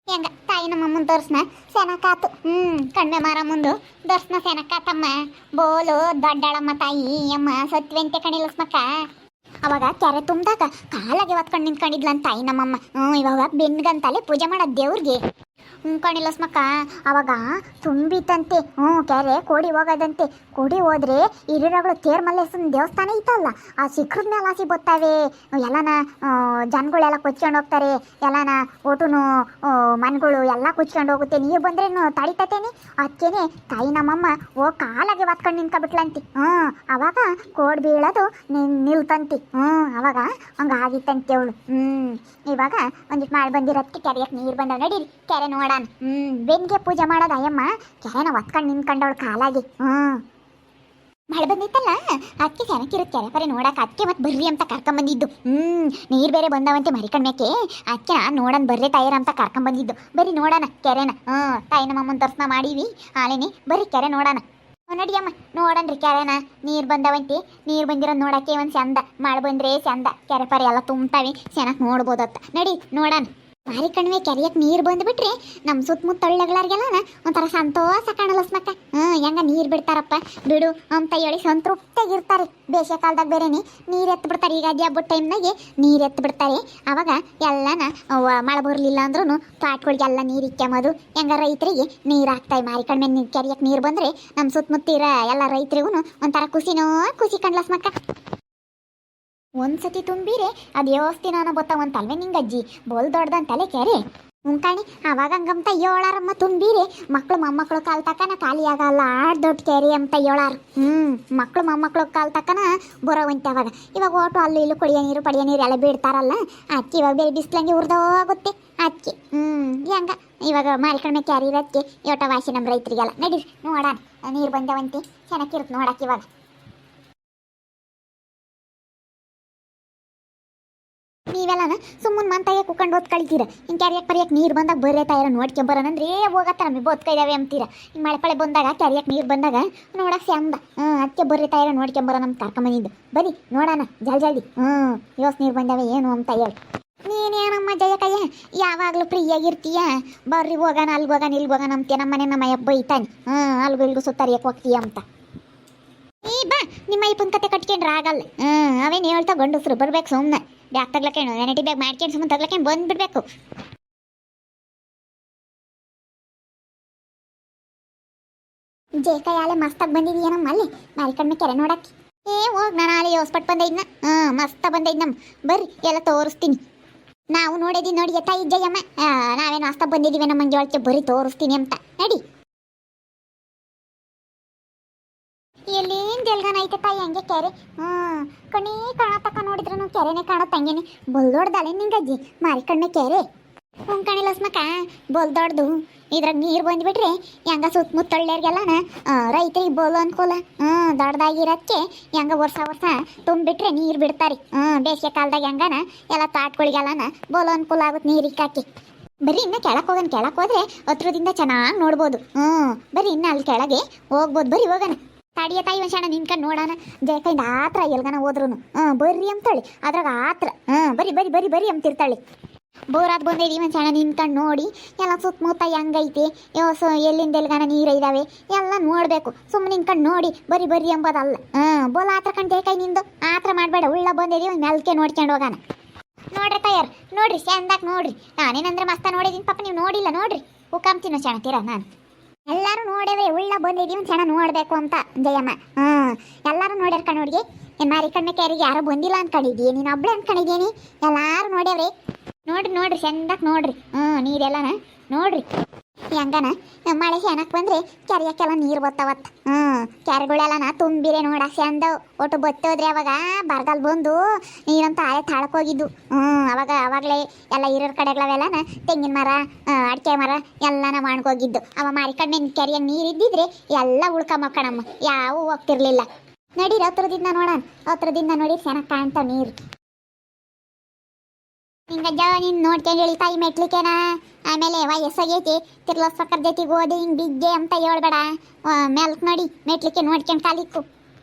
ಹೆಂಗ ತಾಯಿ ನಮ್ಮಮ್ಮನ ದರ್ಶನ ಸೆನಕಾತು ಕಣ್ಮೆ ಮಾರ ಮುಂದು ದರ್ಶನ ಸೆನಕಾತಮ್ಮ ಬೋಲು ದೊಡ್ಡಳಮ್ಮ ತಾಯಿ ಅಮ್ಮ ಸತ್ಯವಂತೆ ಕಣಿಲಸ್ಮಕ್ಕ ಅವಾಗ ಕೆರೆ ತುಂಬ್ದಾಗ ಕಾಲಾಗೆ ಹೊತ್ಕೊಂಡು ನಿಂತ್ಕೊಂಡಿದ್ಲಂತ ತಾಯಿ ನಮ್ಮಮ್ಮ ಇವಾಗ ಬೆನ್ಗಂತಲೇ ಪೂಜೆ ಮಾಡೋದು ದೇವ್ರಿಗೆ ಕಣಿಲಸ್ಮಕ್ಕ ಅವಾಗ ತುಂಬಿತಂತೆ ಕೆರೆ ಕೋಡಿ ಹೋಗೋದಂತೆ ಕೋಡಿ ಹೋದ್ರೆ ಹಿರಿಯರುಗಳು ತೇರ್ ಮಲ್ಲೇಸನ್ ದೇವಸ್ಥಾನ ಐತಲ್ಲ ಆ ಶಿಖರದ ಮೇಲೆ ಆಸಿ ಬತ್ತಾವೆ ಎಲ್ಲನ ಜನಗಳೆಲ್ಲ ಕೊಚ್ಕೊಂಡು ಹೋಗ್ತಾರೆ ಎಲ್ಲನ ಓಟುನು ಮನ್ಗಳು ಎಲ್ಲ ಕುಚ್ಕೊಂಡು ಹೋಗುತ್ತೆ ನೀರು ಬಂದ್ರೇನು ತಡಿತತೇನೆ ಅದಕ್ಕೇನೆ ತಾಯಿ ನಮ್ಮಮ್ಮ ಕಾಲಾಗೆ ಹೊತ್ಕೊಂಡು ನಿಂತ್ಕೊಬಿಟ್ಲಂತಿ ಅವಾಗ ಕೋಡ್ ಬೀಳೋದು ನಿಲ್ತಂತಿ ಅವಾಗ ಹಂಗಾಗಿತ್ತಂತೆ ಅವಳು ಇವಾಗ ಒಂದಿಟ್ಟು ಮಾಡಿ ಬಂದಿರೋದಕ್ಕೆ ಕೆರೆಯಕ್ಕೆ ನೀರು ಬಂದವ ನಡೀರಿ ಕೆರೆ ನೋಡೋಣ ಬೆನ್ಗೆ ಪೂಜೆ ಮಾಡೋದು ಅಯ್ಯಮ್ಮ ಕೆರೆನ ಹೊತ್ಕೊಂಡು ನಿಂತ್ಕೊಂಡವಳು ಕಾಲಾಗಿ ಮಳೆ ಬಂದಿತ್ತಲ್ಲ ಅದಕ್ಕೆ ಚೆನ್ನಾಗಿರುತ್ತೆ ಕೆರೆ ಪರಿ ನೋಡಕ್ಕೆ ಅದಕ್ಕೆ ಮತ್ತೆ ಬರ್ರಿ ಅಂತ ಕರ್ಕೊಂಬಂದಿದ್ದು ನೀರು ಬೇರೆ ಬಂದವಂತೆ ಮರಿಕಣ್ಮೇಕೆ ಅದಕ್ಕೆ ನೋಡೋಣ ಬರ್ರಿ ತಾಯಿರ ಅಂತ ಕರ್ಕೊಂಬಂದಿದ್ದು ಬರೀ ನೋಡೋಣ ಕೆರೆನ ತಾಯಿ ನಮ್ಮಮ್ಮನ ದರ್ಶನ ಮಾಡೀವಿ ಆಲೇನೆ ಬರ್ರಿ ಕೆರೆ ನೋಡೋಣ ನಡಿಯಮ್ಮ ನೋಡಣ್ರಿ ಕೆರೆನ ನೀರು ಬಂದವಂತೆ ನೀರು ಬಂದಿರೋದು ನೋಡಕ್ಕೆ ಒಂದು ಚಂದ ಮಳೆ ಬಂದ್ರೆ ಚಂದ ಕೆರೆ ಪರಿ ಎಲ್ಲ ತುಂಬ್ತಾವೆ ಚೆನ್ನಾಗಿ ನೋಡ್ಬೋದತ್ತ ನಡಿ ನೋಡೋಣ ಮಾರಿ ಕಣ್ವೆ ಕೆರೆಯಕ್ಕೆ ನೀರು ಬಂದುಬಿಟ್ರೆ ನಮ್ಮ ಸುತ್ತಮುತ್ತ ಹಳ್ಳಿಗಳಾರಿಗೆಲ್ಲ ಒಂಥರ ಸಂತೋಷ ಕಾಣಲಸ್ಮಕ್ಕ ಹೆಂಗ ನೀರು ಬಿಡ್ತಾರಪ್ಪ ಬಿಡು ಅಂತ ಹೇಳಿ ಸಂತೃಪ್ತಿಯಾಗಿರ್ತಾರೆ ಬೇಸಿಗೆ ಕಾಲದಾಗ ಬೇರೆನೆ ನೀರು ಎತ್ತು ಬಿಡ್ತಾರೆ ಈಗ ಹಬ್ಬದ ಟೈಮ್ನಾಗೆ ನೀರು ಎತ್ತು ಬಿಡ್ತಾರೆ ಅವಾಗ ಎಲ್ಲನ ಮಳೆ ಬರಲಿಲ್ಲ ಅಂದ್ರೂ ತೋಟಗಳಿಗೆಲ್ಲ ನೀರು ಇಕ್ಕೊಂಬೋದು ಹೆಂಗ ರೈತರಿಗೆ ನೀರು ಹಾಕ್ತಾವೆ ಮಾರಿ ಕಣ್ಮೆ ಕೆರೆಯಕ್ಕೆ ನೀರು ಬಂದರೆ ನಮ್ಮ ಸುತ್ತಮುತ್ತ ಇರೋ ಎಲ್ಲ ರೈತರಿಗೂ ಒಂಥರ ಖುಷಿ ಕಣ್ಲಸ್ಮಕ್ಕ ಒಂದ್ಸತಿ ತುಂಬಿರೆ ಅದು ಯೋಸ್ತಿನ ಬತ್ತಾವಂತಲ್ವೇ ನಿಂಗಜ್ಜಿ ಬೋಲ್ ದೊಡ್ಡದಂತಲೆ ಕೆರೆ ಉಂಕಾಣಿ ಅವಾಗ ಹಂಗಂತ ಏಳಾರಮ್ಮ ತುಂಬಿರೆ ಮಕ್ಕಳು ಮೊಮ್ಮಕ್ಕಳು ಕಾಲ್ ತಕನ ಖಾಲಿ ಆಗಲ್ಲ ದೊಡ್ಡ ಕೆರೆ ಅಂತ ಏಳಾರ ಮಕ್ಕಳು ಮೊಮ್ಮಕ್ಕಳು ಕಾಲ್ ತಕನ ಬರೋವಂತೆ ಅವಾಗ ಇವಾಗ ಓಟು ಅಲ್ಲಿ ಇಲ್ಲೂ ಪಡಿಯ ನೀರು ಎಲ್ಲ ಬಿಡ್ತಾರಲ್ಲ ಅಕ್ಕಿ ಇವಾಗ ಬೇರೆ ಬಿಸ್ಲಂಗೆ ಉರ್ದೋಗುತ್ತೆ ಅಕ್ಕಿ ಹೆಂಗ ಇವಾಗ ಮಾರಿಕಣ್ಮೆ ಕ್ಯಾರಿ ಇರೋದಕ್ಕೆ ಯೋಟ ವಾಸಿ ನಮ್ಮ ರೈತರಿಗೆಲ್ಲ ನಡೀರಿ ನೋಡೋಣ ನೀರು ಬಂದವಂತೆ ಚೆನ್ನಾಗಿರುತ್ತೆ ನೋಡಕ್ಕೆ ಇವಾಗ ನೀವೆಲ್ಲನ ಸುಮ್ಮನೆ ಮಂತಾಗೆ ಕುಕೊಂಡು ಓದ್ ಕಳಿತೀರ ಹಿಂಗೆ ಕ್ಯಾರಿಯಕ್ಕೆ ಪರಿಯಕ್ಕೆ ನೀರು ಬಂದಾಗ ಬರೇ ತಾಯಿರ ನೋಡ್ಕೊಂಬರೋಣಂದ್ರೆ ಹೋಗತ್ತಾರ ನಮಗೆ ಬೋದ್ಕೈದಾವೆ ಅಂತೀರ ಹಿಂಗೆ ಮಳೆ ಪಳೆ ಬಂದಾಗ ಕ್ಯಾರಿಯಕ್ಕೆ ನೀರು ಬಂದಾಗ ನೋಡಕ್ಕೆ ಅಂದ ಅದಕ್ಕೆ ಬರೇ ತಾಯಿರ ನೋಡ್ಕೊಂಬರೋ ನಮ್ಮ ಕರ್ಕೊಂಬಂದಿದ್ದು ಬರೀ ನೋಡೋಣ ಜಲ್ದಿ ಯೋಸ್ ನೀರು ಬಂದಾವೆ ಏನು ಅಂತ ಹೇಳಿ ನೀನೇನಮ್ಮ ಜಯಕಯ್ಯ ಯಾವಾಗಲೂ ಫ್ರೀಯಾಗಿರ್ತೀಯ ಬರ್ರಿ ಹೋಗೋಣ ಅಲ್ಗೆ ಹೋಗೋಣ ಇಲ್ಗೆ ಹೋಗೋಣ ಅಂತೀಯ ನಮ್ಮ ಮನೆ ನಮ್ಮ ಅಪ್ಪ ಬೈತಾನೆ ಅಲ್ಗೂ ಇಲ್ಗೂ ಸುತ್ತರಿಯಕ್ಕೆ ಹೋಗ್ತೀಯ ಅಂತ ಬಾ ನಿಮ್ಮ ಐಪನ್ ಕತೆ ಕಟ್ಕೊಂಡ್ರೆ ಆಗಲ್ಲ ಅವೇನು ಹೇಳ್ತಾ ಗಂಡಸ್ರು ಬರ್ಬೇಕು ಸುಮ್ಮನೆ ಬ್ಯಾಗ್ ತಗ್ಲಕ್ಕೇನು ವ್ಯಾನಿಟಿ ಬ್ಯಾಗ್ ಮಾಡ್ಕೊಂಡು ಸುಮ್ಮನೆ ತಗ್ಲಕ್ಕೇನು ಬಂದ್ಬಿಡ್ಬೇಕು ಜೇಕಾಯಾಲೆ ಮಸ್ತಾಗಿ ಬಂದಿದೀಯನಮ್ಮ ಅಲ್ಲಿ ಮಾರಿಕಣ್ಮೆ ಕೆರೆ ನೋಡಕ್ಕೆ ಹೋಗಿ ನಾನು ಅಲ್ಲಿ ಹೊಸ್ಪಟ್ಟು ಬಂದೈದ್ನ ಮಸ್ತ ಬಂದೈದ್ ಬರ್ರಿ ಎಲ್ಲ ತೋರಿಸ್ತೀನಿ ನಾವು ನೋಡಿದೀವಿ ನೋಡಿ ತಾಯಿ ಜಯಮ್ಮ ನಾವೇನು ಮಸ್ತಾಗಿ ಬಂದಿದ್ದೀವಿ ನಮ್ಮ ಮಂಜೋಳಕ್ಕೆ ಬರೀ ತೋರಿಸ್ತೀನಿ ಅಂತ ನಡಿ ಎಲ್ಲಿಂದ ಎಲ್ಗನ ಐತೆ ತಾಯಿ ಹಂಗೆ ಕೆರೆ ಕಣ್ಣೇ ಕಾಣತಕ್ಕ ನೋಡಿದ್ರೂ ಕೆರೆನೇ ಕಾಣತ್ತ ಹಂಗೇನೆ ಬೊಲ್ದೊಡ್ದಲೆ ನಿಂಗಜ್ಜಿ ಮಾರಿಕಣ್ಮೆ ಕೆರೆ ಕಣಿಲಸ್ಮಕ್ಕ ಬೊಲ್ದೊಡ್ದು ಇದ್ರಾಗ ನೀರು ಬಂದ್ಬಿಟ್ರೆ ಹೆಂಗ ಸುತ್ತಮುತ್ತ ಹಳ್ಳಿಯರ್ಗೆಲ್ಲನ ರೈತರಿಗೆ ಬೋಲು ಅನುಕೂಲ ದೊಡ್ಡದಾಗಿರೋದಕ್ಕೆ ಹೆಂಗ ವರ್ಷ ತುಂಬಿಟ್ರೆ ನೀರು ಬಿಡ್ತಾರೆ ಬೇಸಿಗೆ ಕಾಲದಾಗ ಹೆಂಗನ ಎಲ್ಲ ತಾಟ್ಗಳಿಗೆಲ್ಲನ ಬೋಲು ಅನುಕೂಲ ಆಗುತ್ತೆ ನೀರು ಇಕ್ಕಾಕಿ ಬರೀ ಇನ್ನು ಕೆಳಕ್ಕೆ ಹೋದ್ರೆ ಹತ್ರದಿಂದ ಚೆನ್ನಾಗಿ ನೋಡ್ಬೋದು ಬರೀ ಇನ್ನು ಅಲ್ಲಿ ಕೆಳಗೆ ಹೋಗ್ಬೋದು ಬರೀ ಹೋಗೋಣ ತಾಡಿಯ ತಾಯಿ ಒಂದ್ ಶಣ ನಿನ್ಕೊಂಡು ನೋಡೋಣ ಜಯಕೈಂದ ಆತ್ರ ಎಲ್ಗನ ಹೋದ್ರು ಬರ್ರಿ ಅಂತೇಳಿ ಅದ್ರಾಗ ಆತ್ರ ಬರಿ ಅಂತಿರ್ತಾಳೆ ಬೋರಾದ್ ಬಂದೈತಿ ಒಂದು ಸಣ್ಣ ನಿಂತ್ಕೊಂಡು ನೋಡಿ ಎಲ್ಲ ಸುತ್ತಮುತ್ತ ಹೆಂಗೈತಿ ಎಲ್ಲಿಂದ ಎಲ್ಗನ ನೀರು ಇದ್ದಾವೆ ಎಲ್ಲ ನೋಡಬೇಕು ಸುಮ್ಮನೆ ನಿಂತ್ಕೊಂಡು ನೋಡಿ ಬರಿ ಎಂಬುದಲ್ಲ ಬೋಲ ಆತ್ರ ಕಣ್ ಜಯಕೈ ನಿಂದು ಆತ್ರ ಮಾಡಬೇಡ ಉಳ್ಳ ಬಂದೈತಿ ಒಂದು ಮೆಲ್ಕೆ ನೋಡ್ಕೊಂಡು ಹೋಗೋಣ ನೋಡ್ರಿ ತಯಾರು ನೋಡ್ರಿ ಚಂದಾಕ್ ನೋಡ್ರಿ ನಾನೇನಂದ್ರೆ ಮಸ್ತ ನೋಡಿದೀನಿ ಪಾಪ ನೀವು ನೋಡಿಲ್ಲ ನೋಡ್ರಿ ಉಕ್ಕಾಂತೀನೋ ಸಣ್ಣ ನಾನು ಎಲ್ಲರೂ ನೋಡೇವೆ ಉಳ್ಳ ಬಂದಿದ್ದೀವಿ ಒಂದು ಚೆನ್ನಾಗಿ ನೋಡಬೇಕು ಅಂತ ಜಯಮ್ಮ ಎಲ್ಲರೂ ನೋಡ್ಯಾರ ಕಣ್ಣೋಡಿಗೆ ಮಾರಿಕಣ್ಮೆ ಕೆರೆಗೆ ಯಾರು ಬಂದಿಲ್ಲ ಅನ್ಕೊಂಡಿದ್ದೀಯ ನೀನು ಒಬ್ಳೆ ಅನ್ಕೊಂಡಿದ್ದೀನಿ ಎಲ್ಲರೂ ನೋಡ್ಯಾವ್ರಿ ನೋಡ್ರಿ ಚಂದಾಕ್ ನೋಡ್ರಿ ನೀರೆಲ್ಲನ ನೋಡ್ರಿ ಹೆಂಗನ ಮಳೆ ಏನಕ್ಕೆ ಬಂದರೆ ಕೆರೆಯಕ್ಕೆಲ್ಲ ನೀರು ಬತ್ತಾವತ್ತ ಕೆರೆಗಳೆಲ್ಲನ ತುಂಬಿರೆ ನೋಡಕ್ಕೆ ಚಂದ ಒಟ್ಟು ಬತ್ತೋದ್ರೆ ಅವಾಗ ಬರಗಾಲ ಬಂದು ನೀರಂತ ಆಳೆ ತಾಳಕೋಗಿದ್ದು ಅವಾಗಲೇ ಎಲ್ಲ ಹಿರಿಯರ ಕಡೆಗಳವೆಲ್ಲನ ತೆಂಗಿನ ಮರ ಅಡಿಕೆ ಮರ ಎಲ್ಲನ ಮಾಡ್ಕೋಗಿದ್ದು ಅವ ಮಾರಿಕಣ್ಮೆ ಕೆರೆಯಾಗ ನೀರು ಇದ್ದಿದ್ರೆ ಎಲ್ಲ ಉಳ್ಕೊಂಬಕ್ಕಣಮ್ಮ ಯಾವೂ ಹೋಗ್ತಿರ್ಲಿಲ್ಲ ನಡೀರಿ ಹತ್ರದಿಂದ ನೋಡೋಣ ಹತ್ರದಿಂದ ನೋಡಿ ಚೆನ್ನಾಗಿ ಕಾಣ್ತಾವ ನೀರು ಹಿಂಗಜ್ಜ ನೀನು ನೋಡ್ಕೊಂಡು ಹೇಳಿ ತಾಯಿ ಮೆಟ್ಲಿಕೆನಾ ಆಮೇಲೆ ವಯಸ್ಸಾಗೈತಿ ತಿರ್ಲಸ್ಪಕ್ಕರ ಜೊತೆಗೆ ಓದಿ ಹಿಂಗೆ ಬಿದ್ದೆ ಅಂತ ಹೇಳ್ಬೇಡ ಮೆಲ್ಕ್ ನೋಡಿ ಮೆಟ್ಲಿಕೆ ನೋಡ್ಕೊಂಡು ಕಾಲಿಕ್ಕು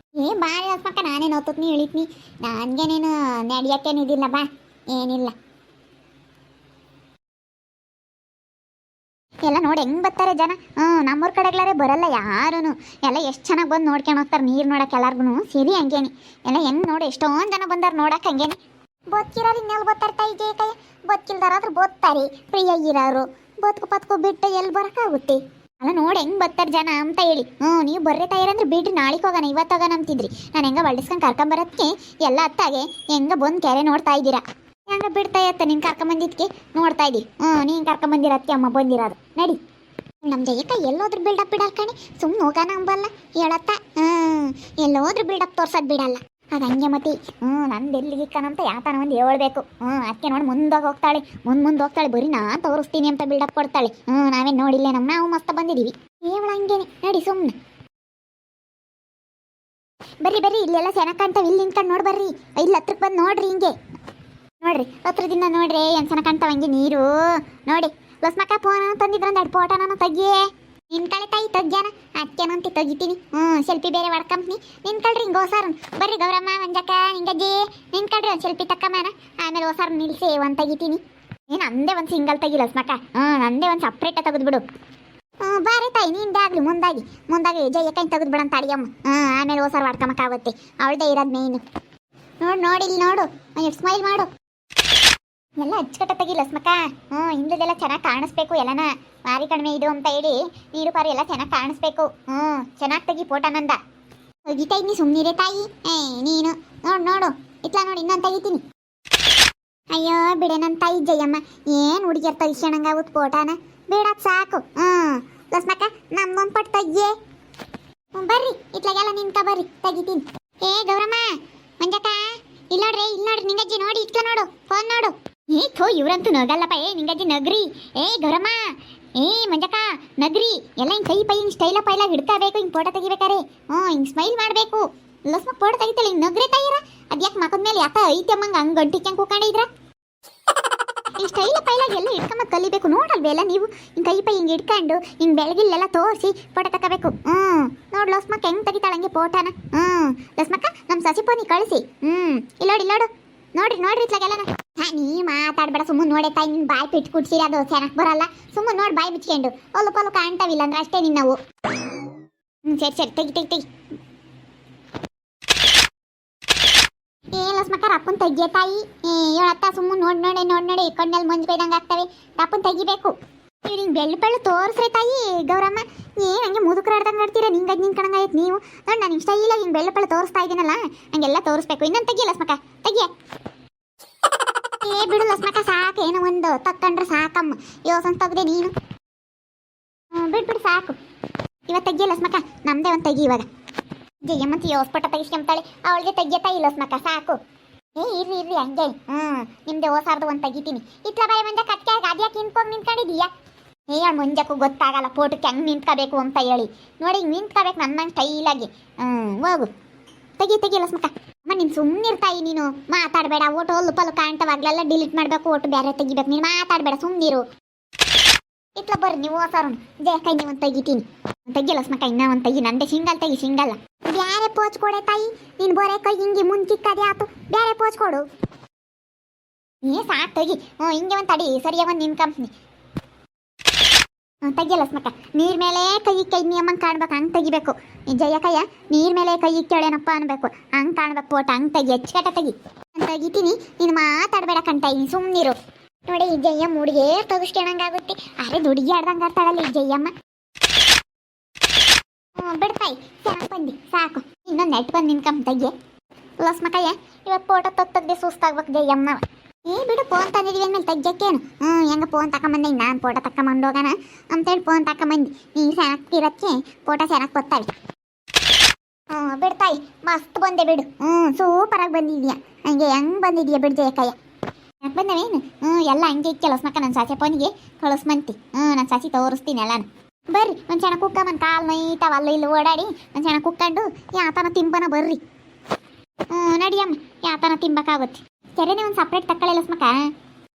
ಬಾರಿ ಹಸ್ಪಕ್ಕ ನಾನೇನು ಓದ್ತೀನಿ ಹೇಳಿದ್ನಿ ನನಗೆ ನೀನು ನಡೆಯೋಕ್ಕೇನಿದಿಲ್ಲ ಬಾ ಏನಿಲ್ಲ ಎಲ್ಲ ನೋಡಿ ಹೆಂಗ್ ಬರ್ತಾರೆ ಜನ. ನಮ್ಮೂರ್ ಕಡೆಗಳೇ ಬರಲ್ಲ ಯಾರೂ. ಎಲ್ಲ ಎಷ್ಟು ಚೆನ್ನಾಗಿ ಬಂದು ನೋಡ್ಕೊಂಡು ಹೋಗ್ತಾರೆ ನೀರು ನೋಡಕ್ಕೆ ಎಲ್ಲಾರ್ಗು ಸರಿ ಹಂಗೇನಿ. ಎಲ್ಲ ಹೆಂಗ್ ನೋಡಿ ಎಷ್ಟೊಂದು ಜನ ಬಂದಾರ ನೋಡಕ್ಕೆ ಹಂಗೇನಿ. ಬದುಕಿರೋರು ಇನ್ನೆಲ್ಲಿ ಬರ್ತಾರೆ ತಾಯಿ ಜಯ ಕೈ, ಬದುಕಿಲ್ದಾರಾದ್ರೂ ಬೋದ್ತಾರೆ ಫ್ರೀಯಾಗಿರೋರು. ಬದುಕು ಬಿಟ್ಟು ಎಲ್ಲಿ ಬರೋಕ್ಕಾಗುತ್ತೆ. ಅಲ್ಲ ನೋಡಿ ಹೆಂಗ್ ಬರ್ತಾರೆ ಜನ ಅಂತ ಹೇಳಿ. ನೀವು ಬರ್ರೆ ತಾಯಿರಂದ್ರೆ ಬಿಡ್ರಿ, ನಾಳೆಗೆ ಹೋಗೋಣ ಇವತ್ತು ಹೋಗೋಣ ಅಂತಿದ್ರಿ. ನಾನು ಹೆಂಗ ಹೊಲ್ಡಿಸ್ಕೊಂಡು ಕರ್ಕೊಂಬರೋದಕ್ಕೆ ಎಲ್ಲ ಅತ್ತಾಗೆ ಹೆಂಗ ಬಂದು ಕೆರೆ ನೋಡ್ತಾ ಇದ್ದೀರಾ. ಹೆಂಗ ಬಿಡ್ತಾ ಇತ್ತ ನೀನು ಕರ್ಕೊಂಬಂದಿದ್ಕೆ ನೋಡ್ತಾ ಇದ್ದೀವಿ. ನೀನು ಕರ್ಕೊಂಬಂದಿರೋದಕ್ಕೆ ಅಮ್ಮ ಬಂದಿರೋದು ನಡಿ. ನಮ್ಮ ಜಯಕ್ಕ ಎಲ್ಲೋದ್ರೂ ಬಿಲ್ಡಪ್ ಬಿಡಲ್ಲ ಕಣಿ, ಸುಮ್ಮನೆ ಹೋಗೋಣ ಅಂಬಲ್ಲ ಹೇಳತ್ತ. ಎಲ್ಲೋದ್ರೂ ಬಿಲ್ಡಪ್ ತೋರ್ಸೋದು ಬಿಡಲ್ಲ. ಅದು ಹಂಗೆ ಮತ್ತೆ ನಂದು ಎಲ್ಲಿಗಿಕ್ಕನಂತ ಯಾತನ ಒಂದು ಹೇಳ್ಬೇಕು. ಅದಕ್ಕೆ ನೋಡಿ ಮುಂದೋಗಿ ಹೋಗ್ತಾಳೆ, ಮುಂದೆ ಹೋಗ್ತಾಳೆ. ಬರೀ ನಾನು ತೋರಿಸ್ತೀನಿ ಅಂತ ಬಿಲ್ಡಪ್ ಕೊಡ್ತಾಳೆ. ನಾವೇನು ನೋಡಿಲ್ಲ ನಾವು ಮಸ್ತ್ ಬಂದಿದ್ದೀವಿ. ಏವಳ ಹಂಗೇನೆ ನಡಿ ಸುಮ್ಮನೆ. ಬರ್ರಿ ಇಲ್ಲೆಲ್ಲ ಚೆನ್ನಾಗಿ ಕಾಣ್ತಾವೆ, ಇಲ್ಲಿ ನಿಂತ್ಕೊಂಡು ನೋಡಿ ಬರ್ರಿ. ಇಲ್ಲಿ ಹತ್ರಕ್ಕೆ ಬಂದು ನೋಡ್ರಿ ಹಿಂಗೆ ನೋಡ್ರಿ, ಹತ್ರದಿಂದ ನೋಡ್ರಿ ಏನು ಚೆನ್ನಾಗಿ ಕಾಣ್ತಾವ ಹಂಗೆ ನೀರು ನೋಡಿ. ಲಸ್ಮಕ್ಕ ಫೋನ್ ತಂದಿದ್ರಂದ ಎರಡು ಫೋಟೋನ ತೆಗಿಯೇ. ನಿನ್ ಕಳೆ ತಾಯಿ ತೆಗ್ಯಾನ ಅಕ್ಕೇನಂತ ತೆಗಿತೀನಿ. ಸೆಲ್ಫಿ ಬೇರೆ ಕಂಪ್ನಿ ನಿನ್ಕಳ್ರಿ ಹಿಂಗೆ ಹೊಸಾರ. ಬರ್ರಿ ಗೌರಮ್ಮ ಮಂಜಕ್ಕ ಹಿಂಗಜ್ಜಿ ನಿನ್ಕಳ್ರಿ ಒಂದು ಸೆಲ್ಫಿ ತಕ್ಕಮ್ಮನ. ಆಮೇಲೆ ಹೊಸಾರ ನಿಲ್ಸಿ ಒಂದು ತೆಗಿತೀನಿ. ನೀನು ಅಂದೇ ಒಂದು ಸಿಂಗಲ್ ತೆಗಿ ಲಸ್ಮಕ್ಕ. ನಂದೇ ಒಂದು ಸಪ್ರೇಟ ತೆಗೆದ್ಬಿಡು. ಬಾರಿ ತಾಯಿ ನಿಂದೆ ಆಗಲಿ ಮುಂದಾಗಿ ಜಯಕ್ಕ ತೆಗೆದ್ಬಿಡು ಅಂತ ಅಡಿಯಮ್ಮ. ಆಮೇಲೆ ಹೊಸಾರ ಮಾಡ್ಕೊಂಬಕ್ಕಾಗುತ್ತೆ, ಅವಳದೇ ಇರೋದು ಮೇಯ್ನು. ನೋಡಿ ಇಲ್ಲಿ ನೋಡು, ಎಷ್ಟು ಸ್ಮೈಲ್ ಮಾಡು. ಎಲ್ಲ ಅಚ್ಚುಕಟ್ಟ ತೆಗಿ ಲಸ್ಮಕ್ಕ. ಹಿಂದೆಲ್ಲ ಚೆನ್ನಾಗಿ ಕಾಣಿಸ್ಬೇಕು. ಎಲ್ಲನ ಮಾರಿ ಕಡಿಮೆ ಇದು ಅಂತ ಹೇಳಿ ನೀರು ಪಾರು ಎಲ್ಲ ಚೆನ್ನಾಗಿ ಕಾಣಿಸ್ಬೇಕು. ಚೆನ್ನಾಗಿ ತೆಗಿ ಫೋಟೋನಂದ. ತೆಗಿತಾ ಇದ್ನಿ ಸುಮ್ಮನಿರೇ ತಾಯಿ. ನೀನು ನೋಡು ಇಟ್ಲ ನೋಡಿ ಇನ್ನೊಂದು ತೆಗಿತೀನಿ. ಅಯ್ಯೋ ಬಿಡೆ ನನ್ನ ತಾಯಿ ಜಯಮ್ಮ, ಏನು ಹುಡುಗಿಯರ್ ತೆಗಿಸ್ಕೊಂಡಂಗಾಗುತ್ತೆ ಫೋಟೋನ. ಬಿಡೋದು ಸಾಕು. ಲಸ್ಮಕ್ಕ ನಮ್ಮೊಂದು ಪಟ್ಟು ತೆಗಿಯೇ. ಬರ್ರಿ ಇಟ್ಲಾಗೆಲ್ಲ ನಿನ್ಕ ಬರ್ರಿ ತೆಗಿತೀನಿ. ಗೌರಮ್ಮ ಮಂಜಕ್ಕ ಇಲ್ಲಿ ನೋಡ್ರಿ ನಿಂಗಜ್ಜಿ ನೋಡಿ ಇಟ್ಲ ನೋಡು ಫೋನ್ ನೋಡು. ಥೋ ಇವ್ರಂತೂ ನಗಲ್ಲಪ್ಪ. ನಿಂಗಜ್ಜಿ ನಗ್ರಿ. ಗೌರಮ್ಮ ಮಂಜಕ್ಕ ನಗ್ರಿ. ಎಲ್ಲ ಹಿಂಗೆ ಕೈ ಪೈ ಹಿಂಗೆ ಸ್ಟೈಲ ಪೈಲ ಹಿಡ್ಕೋಬೇಕು. ಹಿಂಗೆ ಫೋಟೋ ತೆಗಿಬೇಕಾರೆ ಹಿಂಗೆ ಸ್ಮೈಲ್ ಮಾಡಬೇಕು. ಲಸ್ಮಕ್ ಫೋಟೋ ತೆಗಿತಾಳೆ ಹಿಂಗೆ ನಗ್ರಿ ತಾಯಿರ. ಅದ್ಯಾಕೆ ಮಕ್ಕದ ಮೇಲೆ ಯಾಕೆ ಐತಮ್ಮಂಗೆ ಹಂಗೆ ಗಂಟಿಕ್ಯಂಗೆ ಕೂಕೊಂಡಿದ್ರ. ಈ ಸ್ಟೈಲ ಪೈಲಾಗ ಎಲ್ಲ ಹಿಡ್ಕೊಂಬ ಕಲಿಬೇಕು. ನೋಡಲ್ವೆಲ್ಲ ನೀವು ಹಿಂಗೆ ಕೈ ಪೈ ಹಿಂಗೆ ಹಿಡ್ಕೊಂಡು ಹಿಂಗೆ ಬೆಳಗಿಲ್ಲೆಲ್ಲ ತೋರಿಸಿ ಫೋಟೋ ತಗೋಬೇಕು. ನೋಡು ಲಸ್ಮಕ್ಕ ಹೆಂಗೆ ತೆಗಿತಾಳೆ ಹಂಗೆ ಫೋಟೋನ. ಲಸ್ಮಕ್ಕ ನಮ್ಮ ಸಸಿ ಫೋನಿಗೆ ಕಳಿಸಿ. ಇಲ್ಲೋಡು ನೋಡ್ರಿ ಇತ್ಲಾಗೆಲ್ಲ. ನೀ ಮಾತಾಡ್ಬೇಡ ಸುಮ್ಮನೆ ನೋಡೆ ತಾಯಿ. ನಿನ್ನ ಬಾಯಿ ಪಿಟ್ಟು ಕುಡ್ಸಿರಿ ಅದು ಚೆನ್ನಾಗಿ ಬರಲ್ಲ. ಸುಮ್ಮನೆ ನೋಡಿ ಬಾಯಿ ಬಿಚ್ಕೊಂಡು ಪೊಲು ಕಾಣ್ತಾವಿಲ್ಲ ಅಂದ್ರೆ ಅಷ್ಟೇ ನಿನ್ನವು. ಸರಿ ತೆಗಿ. ಲಸ್ಮಕ್ಕ ರಪ್ಪನ್ ತೆಗಿಯ ತಾಯಿ. ಹೇಳತ್ತ ಸುಮ್ಮನೆ ನೋಡಿ ಕಣ್ಣಲ್ಲಿ ಮಂಜು ಬೈದಂಗೆ ಆಗ್ತವೆ. ರಪ್ಪನ್ ತೆಗಿಬೇಕು. ನೀವು ಹಿಂಗೆ ಬೆಳ್ಳು ತೋರಿಸ್ರಿ ತಾಯಿ. ಗೌರಮ್ಮ ಹಂಗೆ ಮುದುಕರಾಡ್ದಂಗೆ ಆಡ್ತೀರ. ನಿಂಗೆ ಕಣಂಗಾಯ್ತು ನೀವು. ನೋಡಿ ನಾನು ಸ್ಟೈಲಾಗಿ ಹಿಂಗೆ ಬೆಳ್ಳು ತೋರಿಸ್ತಾ ಇದ್ದೀನಲ್ಲ ಹಂಗೆಲ್ಲ ತೋರಿಸ್ಬೇಕು. ಇನ್ನೊಂದು ತೆಗಿಯ ಲಸ್ಮಕ್ಕ ತೆಗಿಯ. ಬಿಡು ಲಸ್ಮಕ್ಕ ಸಾಕು. ಏನೋ ಒಂದು ತಕ್ಕೊಂಡ್ರೆ ಸಾಕಮ್ಮ. ಯೋಸನ್ ತೆಗ್ದೆ ನೀನು. ಬಿಡು ಸಾಕು. ಇವತ್ತು ತೆಗಿಯ ಲಸ್ಮಕ್ಕ. ನಮ್ದೇ ಒಂದು ತೆಗಿ ಇವಾಗ. ಜಯಮ್ಮಂತ ಯೋಸ್ಪಟ್ಟ ತೆಗಿಸ್ಕೊಂತಾಳೆ. ಅವಳಿಗೆ ತೆಗಿಯತಾಯಿ ಲಸ್ಮಕ್ಕ ಸಾಕು. ಇರ್ರಿ ಹಂಗೆ. ನಿಮ್ದೆ ಓಸಾರ್ದು ಒಂದು ತೆಗಿತೀನಿ. ಇಟ್ಲ ಬಾಯಿ ಮಂಜ ಕಟ್ಕೆ ಅದ್ಯಾಕೆ ನಿಂತ್ಕೊಂಡಿದೀಯಾ. ಮುಂಜಕ್ಕೂ ಗೊತ್ತಾಗಲ್ಲ ಫೋಟೋಕ್ಕೆ ಹೆಂಗೆ ನಿಂತ್ಕೋಬೇಕು ಅಂತ ಹೇಳಿ. ನೋಡಿ ಹಿಂಗೆ ನಿಂತ್ಕೋಬೇಕು ನನ್ನ ಸ್ಟೈಲಾಗಿ. ಹೋಗು ತೆಗಿ ಲಸ್ಮಕ್ಕ. ಅಮ್ಮ ನೀನು ಸುಮ್ಮನಿರ್ತಾಯಿ. ನೀನು ಮಾತಾಡಬೇಡ. ಓಟು ಪಲ್ಲು ಕಾಣ್ತವಾಗ್ಲೆಲ್ಲ ಡಿಲೀಟ್ ಮಾಡಬೇಕು. ಓಟು ಬೇರೆ ತೆಗಿಬೇಕು. ನೀನು ಮಾತಾಡಬೇಡ ಸುಮ್ಮನಿರು. ಇಟ್ಲ ಬರ್ರಿ ನೀವು ಹೊಸಾರು ಜಯಕೈ ನೀವು ಒಂದು ತೆಗಿತೀನಿ. ತೆಗಿಯಲ್ಲ ಲಸ್ಮಕ್ಕ. ಇನ್ನೂ ಒಂದು ತೆಗಿ. ನಂದೆ ಸಿಂಗಲ್. ಬೇರೆ ಪೋಚ್ ಕೊಡೆ ತಾಯಿ. ನೀನು ಬರೇ ಕೈ ಹಿಂಗೆ ಮುಂಚಿಕ್ಕದೆ ಆತು. ಬೇರೆ ಪೋಚ್ ಕೊಡು. ಸಾಕು ತೆಗಿ. ಹಿಂಗೆ ಒಂದು ತಡಿ ಸರಿಯಾಗಿ ಒಂದು ನಿಮ್ಮ ಕಂಪ್ನಿ. ತೆಗಿಯಲ್ಲ ಲಸ್ಮಕ್ಕ. ನೀರ್ ಮೇಲೆ ಕೈ ನಿಯಮಂಗೆ ಕಾಣ್ಬೇಕು. ಹಂಗೆ ತೆಗಿಬೇಕು. ಜಯಕಯ್ಯ ನೀರ್ ಮೇಲೆ ಕೈ ಇಕ್ಕೇಳೇನಪ್ಪ ಅನ್ಬೇಕು. ಹಂಗೆ ಕಾಣ್ಬೇಕು ಫೋಟೋ. ಹಂಗೆ ತೆಗಿ ಹೆಚ್ಚು ತೆಗಿ. ತೆಗಿತೀನಿ. ನೀನು ಮಾತಾಡಬೇಡ ಕಂತಾಯಿ. ನೀನು ಸುಮ್ಮನಿರು. ನೋಡಿ ಈ ಜಯಮ್ಮ ಹುಡುಗಿ ತೆಗಿಸ್ಕೊಳಂಗಾಗುತ್ತೆ. ಅರೆ ದುಡುಗಿ ಆಡ್ದಂಗೆ ಆಡ್ತಾಳಲ್ಲ ಈ ಜಯಮ್ಮ. ಬಿಡ್ತಾಯಿ ಚೆನ್ನಾಗಿ ಬಂದು ಸಾಕು. ಇನ್ನೊಂದು ನೆಟ್ ಬಂದು ನಿನ್ಕಂಬ ತೆಗಿಯೇ ಲಸ್ಮಕ್ಕಯ್ಯ. ಇವತ್ತು ಫೋಟೋ ತೆಗ್ದೆ ಸುಸ್ತಾಗ್ಬೇಕು ಜಯಮ್ಮ. ಬಿಡು ಫೋನ್ ತಂದಿದ್ದೀವಿ ಅಂದ್ಮೇಲೆ ತೆಗ್ಯಕ್ಕೇನು. ಹೆಂಗೆ ಫೋನ್ ತಗೊಂಬಂದೆ. ನಾನು ಫೋಟೋ ತಗೊಂಬಂದು ಹೋಗೋಣ ಅಂತೇಳಿ ಫೋನ್ ತಗೊಂಬಂದು. ನೀನು ಚೆನ್ನಾಗಿರೋಕ್ಕೆ ಫೋಟೋ ಚೆನ್ನಾಗಿ ಬರ್ತಾವೆ. ಬಿಡ್ತಾಯಿ ಮಸ್ತ್ ಬಂದೆ ಬಿಡು. ಸೂಪರಾಗಿ ಬಂದಿದ್ಯಾ. ಹಂಗೆ ಹೆಂಗೆ ಬಂದಿದ್ಯಾ ಬಿಡು ಜಯಕಯ್ಯ. ಯಾಕೆ ಬಂದವೇನು. ಎಲ್ಲ ಹಂಗೆ ಇಕ್ಕೆ ಲಸ್ಮಕ್ಕ. ನನ್ನ ಸಾಸಿ ಫೋನಿಗೆ ಕಳಿಸ್ಮಂತಿ. ನಾನು ಸಾಸಿ ತೋರಿಸ್ತೀನಿ ಎಲ್ಲಾನು. ಬರ್ರಿ ಒಂದು ಚೆನ್ನಾಗಿ ಕುಕ್ಕಮ್ಮನ ಕಾಲು ಮೈತಾವ ಅಲ್ಲ ಇಲ್ಲಿ ಓಡಾಡಿ ಒಂದು ಚೆನ್ನಾಗಿ ಕುಕ್ಕೊಂಡು ಯಾತನ ತಿಂಬನ ಬರ್ರಿ. ನಡಿಯಮ್ಮ ಯಾತನ ತಿಂಬಕ್ಕಾಗುತ್ತೆ. ಕೆರೆನೇ ಒಂದು ಸಪ್ರೇಟ್ ತಕ್ಕಳೆ ಲಸ್ಮಕ್ಕ.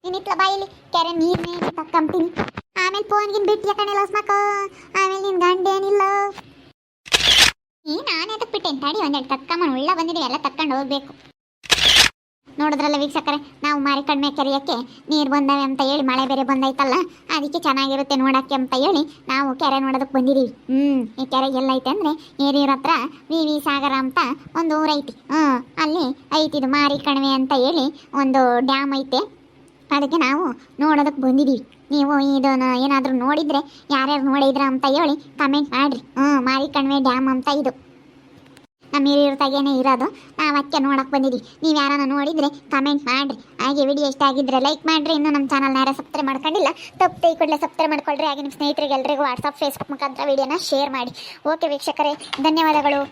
ನೀನು ಇಟ್ಲ ಬಾಯಿಲಿ ಕೆರೆ ನೀರನ್ನೇ ತಕ್ಕಂತೀನಿ. ಆಮೇಲೆ ಫೋನ್ಗಿನ ಬಿಟ್ಟು ಯಾಕಣೆ ಲಸ್ಮಕ್ಕ. ಆಮೇಲೆ ನಿನ್ನ ಗಂಡ ಏನಿಲ್ಲ. ನಾನೇ ತಕ್ಬಿಟ್ಟೇನು ತಡಿ. ಒಂದೆರಡು ತಕ್ಕಮ್ಮನ ಉಳ್ಳ ಬಂದಿದ್ದೀವಿ. ಎಲ್ಲ ತಕ್ಕೊಂಡು ಹೋಗ್ಬೇಕು. ನೋಡಿದ್ರಲ್ಲ ವೀಕ್ಷಕರೇ, ನಾವು ಮಾರಿ ಕಡಿಮೆ ಕೆರೆಯಕ್ಕೆ ನೀರು ಬಂದವೆ ಅಂತ ಹೇಳಿ ಮಳೆ ಬೇರೆ ಬಂದೈತಲ್ಲ, ಅದಕ್ಕೆ ಚೆನ್ನಾಗಿರುತ್ತೆ ನೋಡೋಕ್ಕೆ ಅಂತ ಹೇಳಿ ನಾವು ಕೆರೆ ನೋಡೋದಕ್ಕೆ ಬಂದಿದ್ದೀವಿ. ಈ ಕೆರೆ ಎಲ್ಲೈತೆ ಅಂದರೆ ಹಿರಿಯೂರ ಹತ್ರ ವಿ ಸಾಗರ ಅಂತ ಒಂದು ಊರೈತಿ. ಅಲ್ಲಿ ಐತಿದು ಮಾರಿ ಕಣಿವೆ ಅಂತ ಹೇಳಿ ಒಂದು ಡ್ಯಾಮ್ ಐತೆ. ಅದಕ್ಕೆ ನಾವು ನೋಡೋದಕ್ಕೆ ಬಂದಿದ್ದೀವಿ. ನೀವು ಇದನ್ನು ಏನಾದರೂ ನೋಡಿದರೆ ಯಾರ್ಯಾರು ನೋಡಿದ್ರ ಅಂತ ಹೇಳಿ ಕಮೆಂಟ್ ಮಾಡಿರಿ. ಮಾರಿ ಕಣಿವೆ ಡ್ಯಾಮ್ ಅಂತ ಇದು ನಮ್ಮ ಹಿರಿಯೂರ್ದಾಗೇನೆ ಇರೋದು. ನಾವು ಅದಕ್ಕೆ ನೋಡೋಕೆ ಬಂದಿದ್ದೀವಿ. ನೀವು ಯಾರನ್ನ ನೋಡಿದರೆ ಕಮೆಂಟ್ ಮಾಡಿರಿ. ಹಾಗೆ ವಿಡಿಯೋ ಇಷ್ಟ ಆಗಿದ್ದರೆ ಲೈಕ್ ಮಾಡಿರಿ. ಇನ್ನೂ ನಮ್ಮ ಚಾನಲ್ನ ಯಾರು ಸಬ್ಸ್ಕ್ರೈಬ್ ಮಾಡ್ಕೊಂಡಿಲ್ಲ ತಪ್ಪು ಈ ಕೂಡಲೇ ಸಬ್ಸ್ಕ್ರೈಬ್ ಮಾಡ್ಕೊಳ್ರಿ. ಹಾಗೆ ನಿಮ್ಮ ಸ್ನೇಹಿತರಿಗೆ ಎಲ್ಲರಿಗೂ ವಾಟ್ಸಪ್ ಫೇಸ್ಬುಕ್ ಮುಖಾಂತರ ವಿಡಿಯೋನ ಶೇರ್ ಮಾಡಿ. ಓಕೆ ವೀಕ್ಷಕರೇ, ಧನ್ಯವಾದಗಳು.